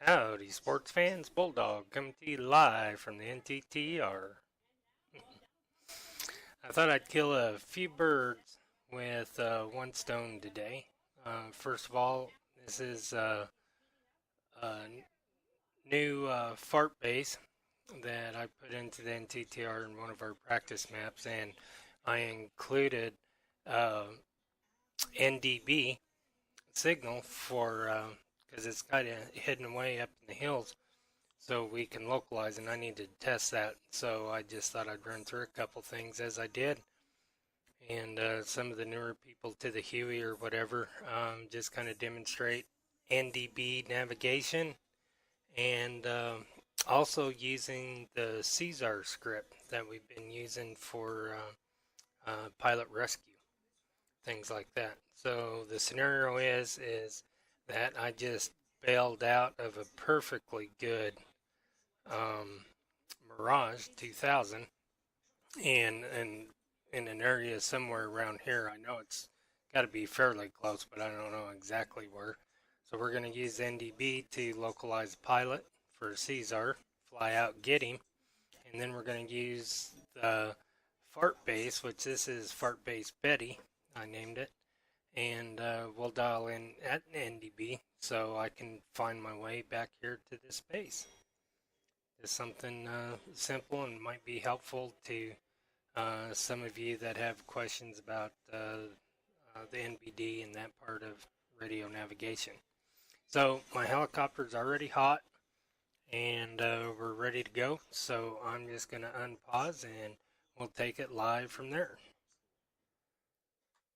Howdy, sports fans. Bulldog coming to you live from the NTTR. I thought I'd kill a few birds with one stone today. First of all, this is a new fart base that I put into the NTTR in one of our practice maps, and I included uh, NDB signal for because it's kind of hidden away up in the hills, so we can localize, and I need to test that. So I just thought I'd run through a couple things as I did, and some of the newer people to the Huey or whatever, just kind of demonstrate NDB navigation, and also using the Caesar script that we've been using for pilot rescue, things like that. So the scenario is that I just bailed out of a perfectly good Mirage 2000 and in an area somewhere around here. I know it's got to be fairly close, but I don't know exactly where. So we're going to use NDB to localize the pilot for Caesar, fly out, get him, and then we're going to use the fart base, which this is fart base Betty, I named it, and we'll dial in at NDB so I can find my way back here to this base. Just something simple and might be helpful to some of you that have questions about the NBD and that part of radio navigation. So my helicopter's already hot and we're ready to go. So I'm just going to unpause and we'll take it live from there.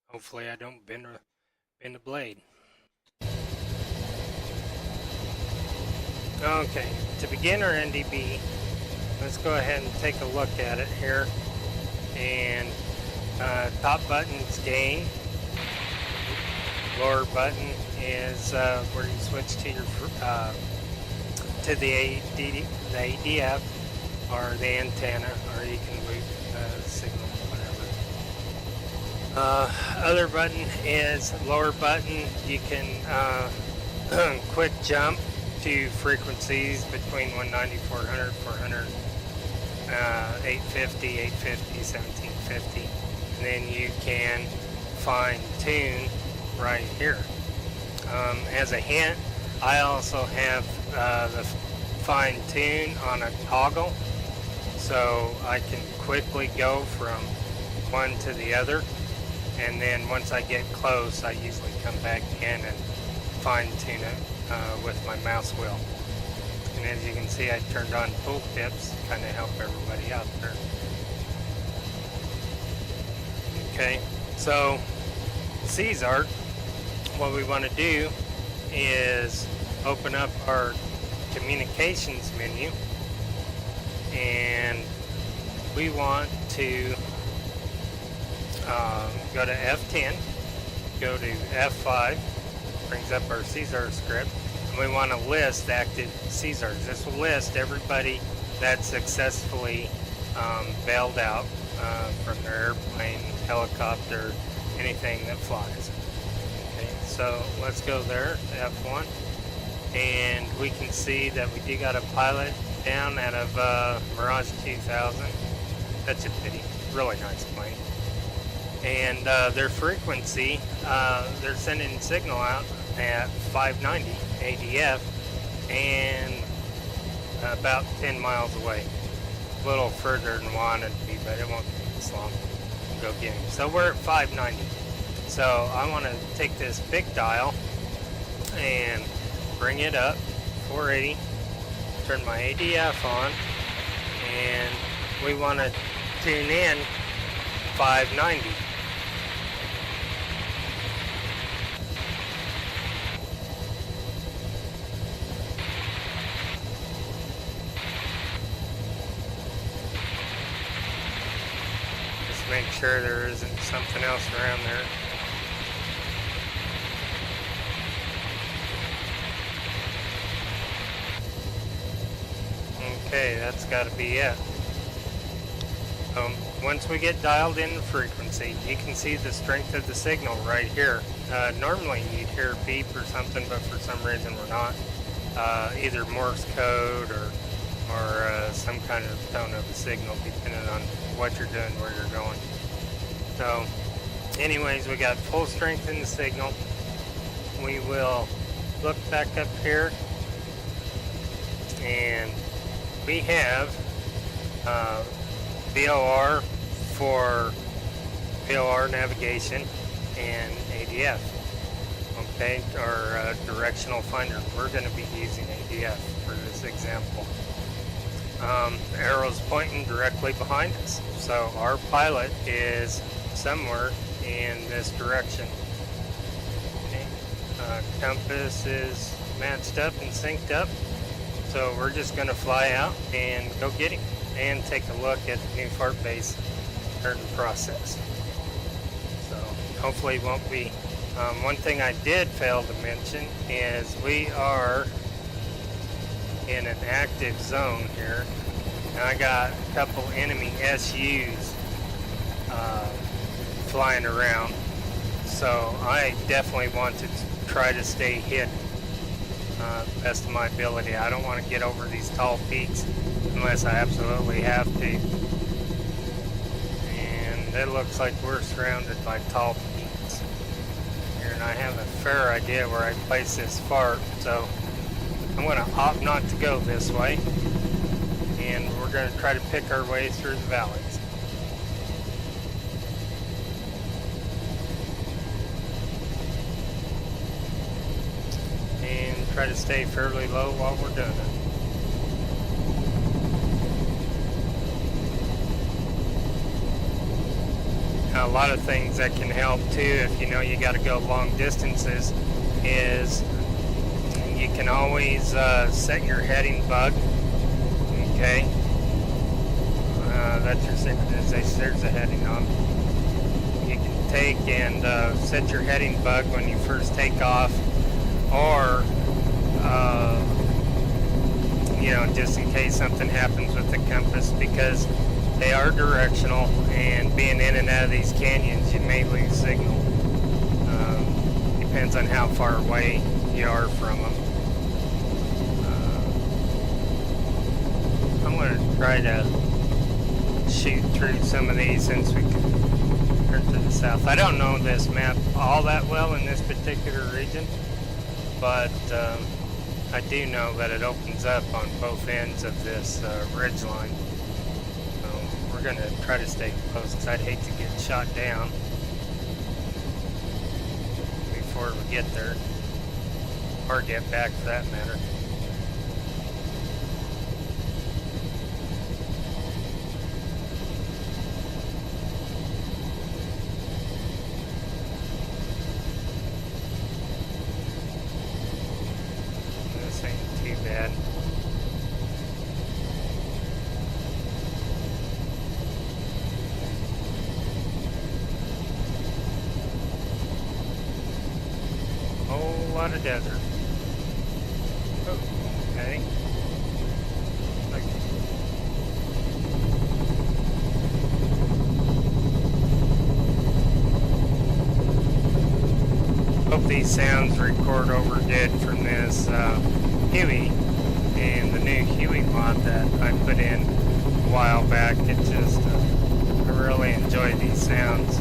Hopefully I don't bend a blade. Okay, to begin our NDB, let's go ahead and take a look at it here. And top button's gain. Lower button is where you switch to your to the ADF or the antenna, or you can loop signal, whatever. Other button is lower button. You can quick jump to frequencies between 190, 400, 400, 850, 850, 1750, and then you can fine tune right here. As a hint, I also have the fine tune on a toggle, so I can quickly go from one to the other, and then once I get close, I usually come back in and fine tune it with my mouse wheel. And as you can see, I turned on tooltips, kind of help everybody out there. Okay, so Caesar, what we want to do is open up our communications menu, and we want to go to F10, go to F5, brings up our Caesar script, and we want to list active Caesars. This will list everybody that's successfully bailed out from their airplane, helicopter, anything that flies. Okay, so let's go there to F1, and we can see that we do got a pilot down out of Mirage 2000. That's a pity. Really nice plane. And their frequency, they're sending signal out at 590 ADF and about 10 miles away. A little further than wanted to be, but it won't take this long to go get him. So we're at 590. So I want to take this big dial and bring it up 480, turn my ADF on, and we want to tune in 590. Just make sure there isn't something else around there. Okay, that's got to be it. Once we get dialed in frequency, you can see the strength of the signal right here. Normally you'd hear a beep or something, but for some reason we're not. either Morse code or some kind of tone of a signal, depending on what you're doing, where you're going. So anyways, we got full strength in the signal. We will look back up here, and we have VOR for VOR navigation and ADF. Okay, our directional finder. We're going to be using ADF for this example. Arrow's pointing directly behind us, so our pilot is somewhere in this direction. Okay. Compass is matched up and synced up, so we're just going to fly out and go get him and take a look at the new fart base starting the process. So hopefully it won't be. One thing I did fail to mention is we are in an active zone here, and I got a couple enemy SUs flying around, so I definitely want to try to stay hidden best of my ability. I don't want to get over these tall peaks unless I absolutely have to, and it looks like we're surrounded by tall peaks here, and I have a fair idea where I place this fart, so I'm going to opt not to go this way, and we're going to try to pick our way through the valleys. And try to stay fairly low while we're doing it. Now, a lot of things that can help too, if you know you got to go long distances, is you can always set your heading bug. Okay, that's your synchronization. There's a heading on. You can take and set your heading bug when you first take off, or you know, just in case something happens with the compass, because they are directional, and being in and out of these canyons, you may lose signal. Depends on how far away you are from them. I'm going to try to shoot through some of these since we can turn to the south. I don't know this map all that well in this particular region, but I do know that it opens up on both ends of this ridge line. So we're going to try to stay close, because I'd hate to get shot down before we get there, or get back for that matter. This ain't too bad. Whole lot of desert. Oh, okay. Like, hope these sounds record over good from this Huey and the new Huey mod that I put in a while back. It just, I really enjoy these sounds.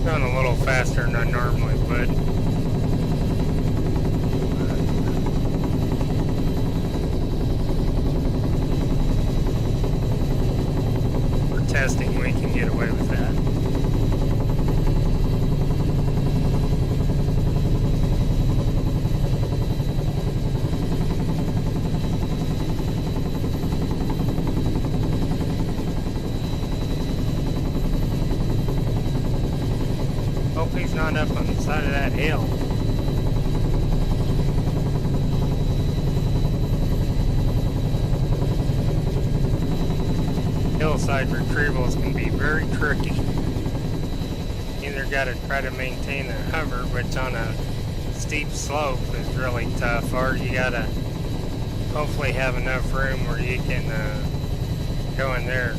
Going a little faster than I normally would. For testing, we can get away with that. Hope he's not up on the side of that hill. hillside retrievals can be very tricky. Either got to try to maintain a hover, which on a steep slope is really tough, or you got to hopefully have enough room where you can go in there,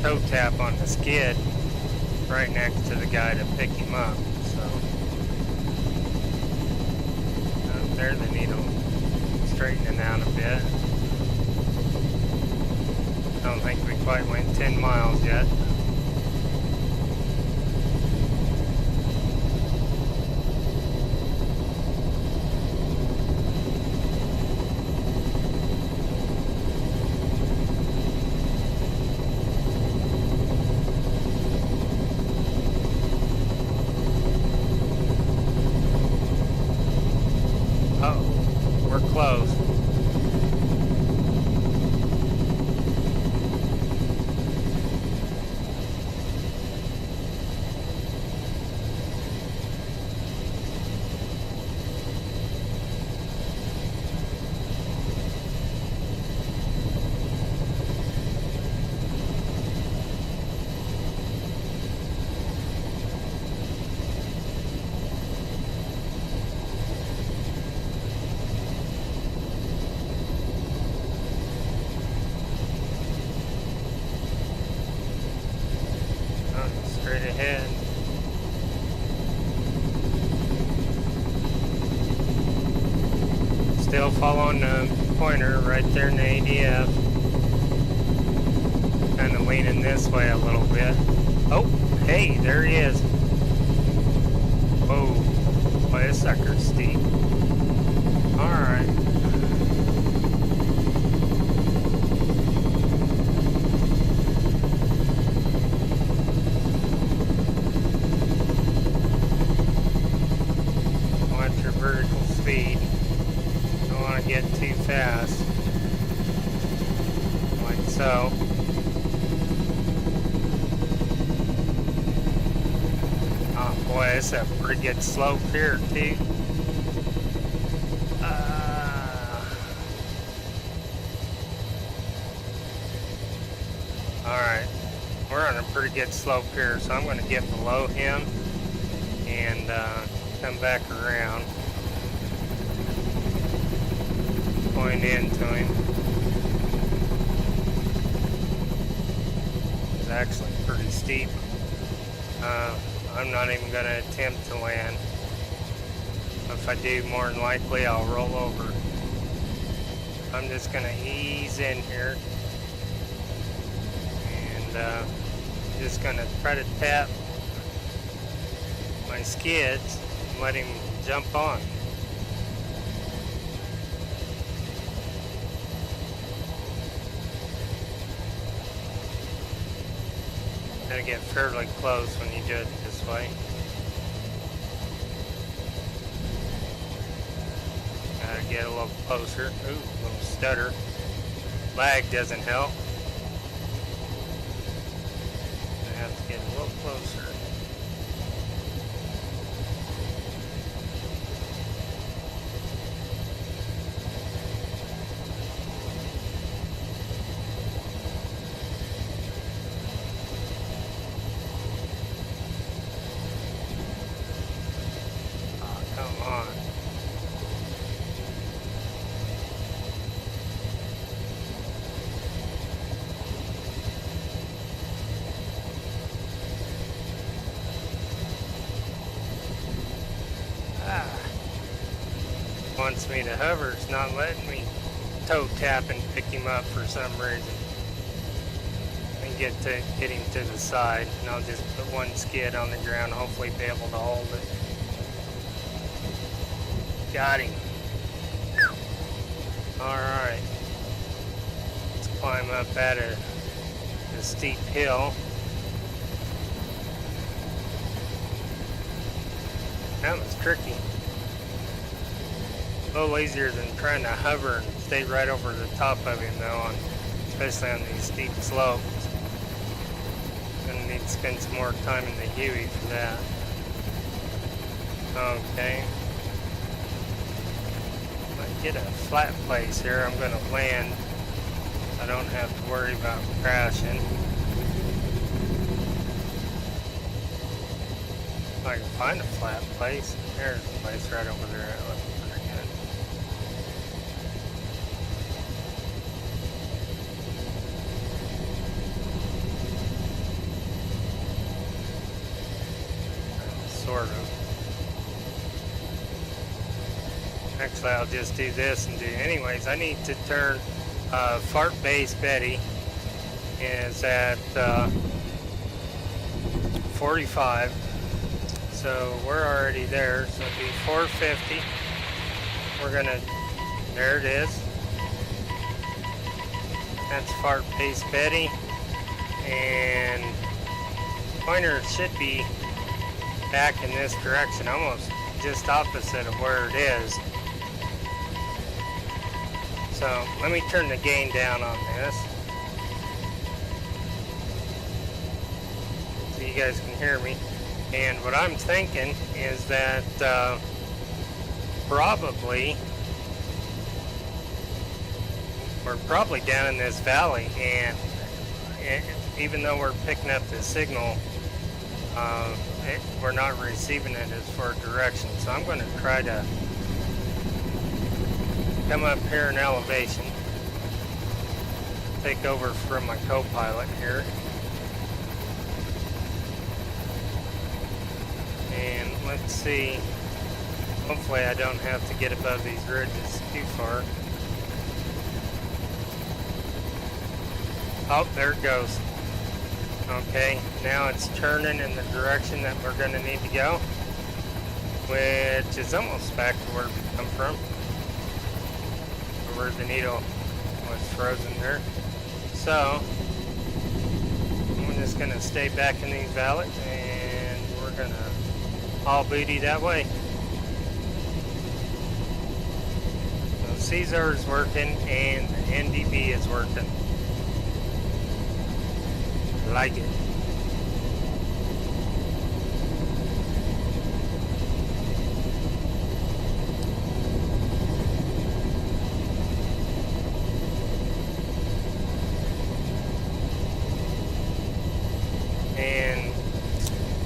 toe tap on the skid right next to the guy to pick him up. So there's the needle straightening out a bit. I don't think we quite went 10 miles yet. Oh, we're close. Straight ahead. Still following the pointer right there in the ADF. Kind of leaning this way a little bit. Oh, hey, there he is. Whoa, boy, this sucker's steep. Alright. Vertical speed. Don't want to get too fast. Like so. Oh boy, it's a pretty good slope here too. Alright. We're on a pretty good slope here, so I'm going to get below him and come back around. Point into him. It's actually pretty steep. I'm not even going to attempt to land. If I do, more than likely I'll roll over. I'm just going to ease in here. And just going to try to tap my skids and let him jump on. Gotta get fairly close when you do it this way. Gotta get a little closer. Ooh, a little stutter. Lag doesn't help. I have to get a little closer. Come on. Wants me to hover. It's not letting me toe tap and pick him up for some reason. And get him to the side, and I'll just put one skid on the ground, hopefully be able to hold it. Got him. Alright. Let's climb up at a steep hill. That was tricky. A little easier than trying to hover and stay right over the top of him though, especially on these steep slopes. Gonna need to spend some more time in the Huey for that. Okay. Get a flat place here. I'm going to land. I don't have to worry about crashing. If I can find a flat place. There's a place right over there. That looks pretty good. Sort of. Actually, I'll just do this and do. Anyways, I need to turn Fart Base Betty is at 45. So we're already there. So it'll be 450. We're gonna. There it is. That's Fart Base Betty, and pointer should be back in this direction, almost just opposite of where it is. So let me turn the gain down on this so you guys can hear me. And what I'm thinking is that probably we're probably down in this valley, and even though we're picking up the signal, we're not receiving it as far direction. So I'm going to try to come up here in elevation, take over from my co-pilot here, and let's see, hopefully I don't have to get above these ridges too far. Oh, there it goes. Okay, now it's turning in the direction that we're going to need to go, which is almost back to where we come from, where the needle was frozen there. So I'm just going to stay back in these valleys, and we're going to haul booty that way. So Caesar is working and the NDB is working. Like it. And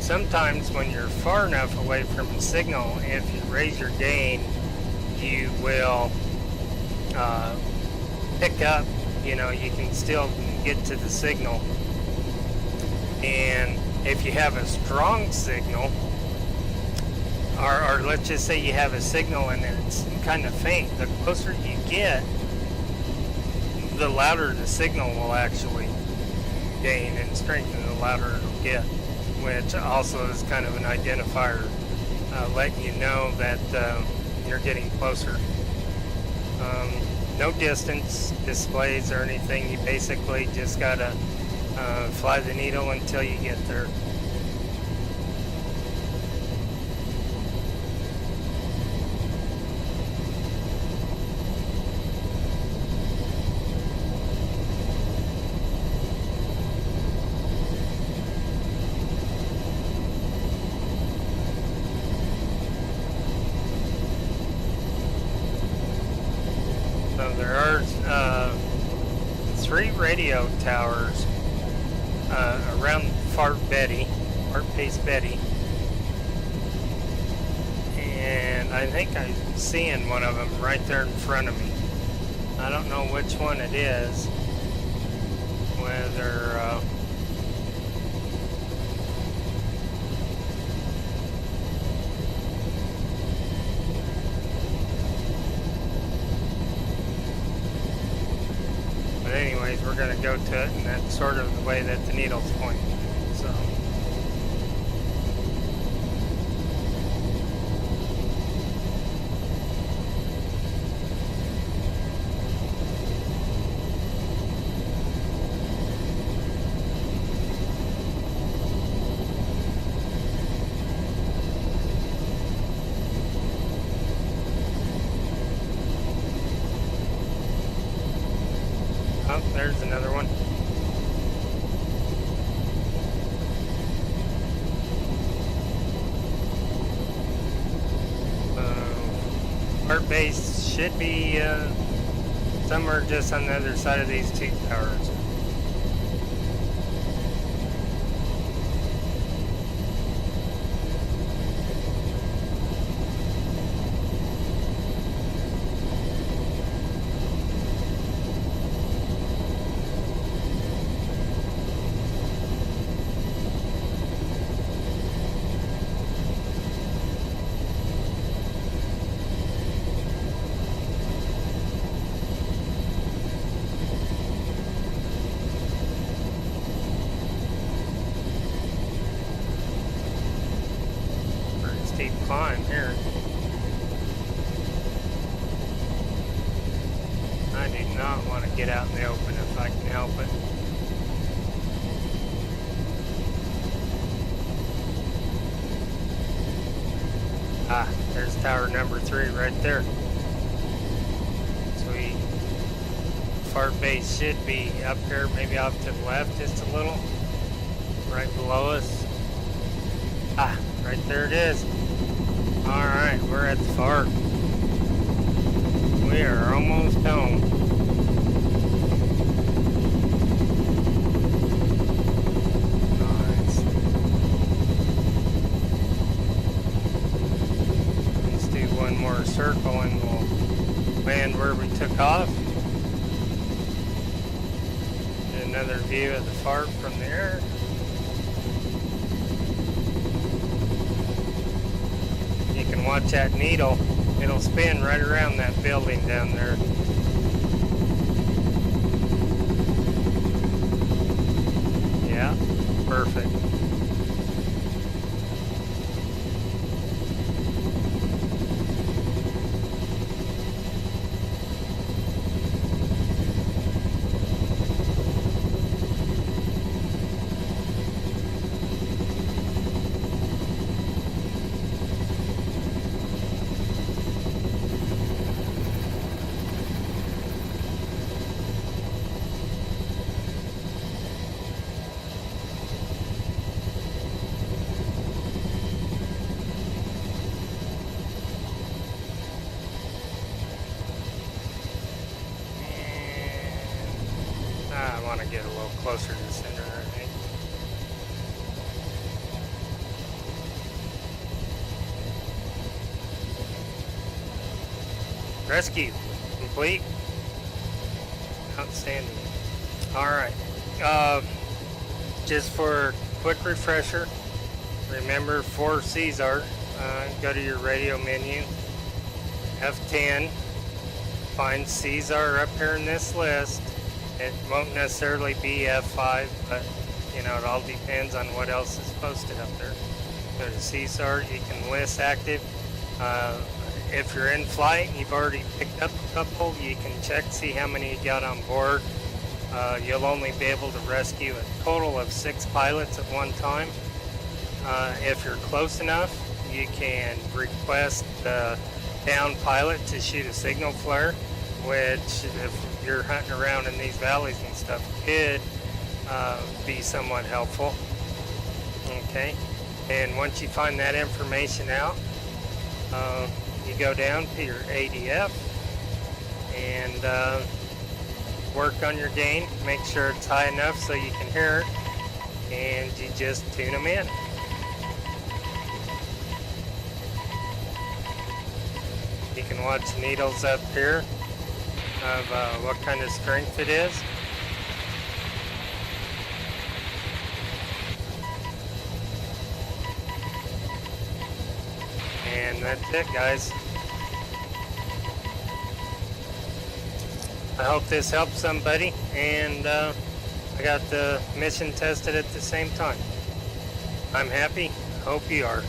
sometimes when you're far enough away from a signal, if you raise your gain, you will pick up, you can still get to the signal. And if you have a strong signal, or let's just say you have a signal and it's kind of faint, the closer you get, the louder the signal will actually gain in strength, and the louder it'll get, which also is kind of an identifier letting you know that you're getting closer. No distance displays or anything. You basically just gotta fly the needle until you get there. So there are 3 radio towers around Fart Base Betty, and I think I'm seeing one of them right there in front of me. I don't know which one it is, whether but anyways, we're going to go to it, and that's sort of the way that the needle's pointing. So oh, there's another one. Our base should be somewhere just on the other side of these 2 towers. climb here. I do not want to get out in the open if I can help it. Ah, there's tower number 3 right there. Sweet. Fart base should be up here, maybe off to the left just a little. Right below us. Ah, right there it is. Alright, we're at the fart. We are almost home. Nice. Let's do one more circle and we'll land where we took off. Get another view of the fart from the air. You can watch that needle. It'll spin right around that building down there. Yeah, perfect. I want to get a little closer to the center, I think. Rescue complete. Outstanding. Alright. Just for a quick refresher, remember 4 Caesar. Go to your radio menu. F10. Find Caesar up here in this list. It won't necessarily be F5, but you know, it all depends on what else is posted up there. Go to Caesar, you can list active. If you're in flight and you've already picked up a couple, you can check, see how many you got on board. You'll only be able to rescue a total of 6 pilots at one time. If you're close enough, you can request the down pilot to shoot a signal flare, which if you're hunting around in these valleys and stuff could be somewhat helpful. Okay, and once you find that information out, you go down to your ADF and work on your gain. Make sure it's high enough so you can hear it, and you just tune them in. You can watch the needles up here of what kind of strength it is. And that's it, guys. I hope this helps somebody, and I got the mission tested at the same time. I'm happy. Hope you are.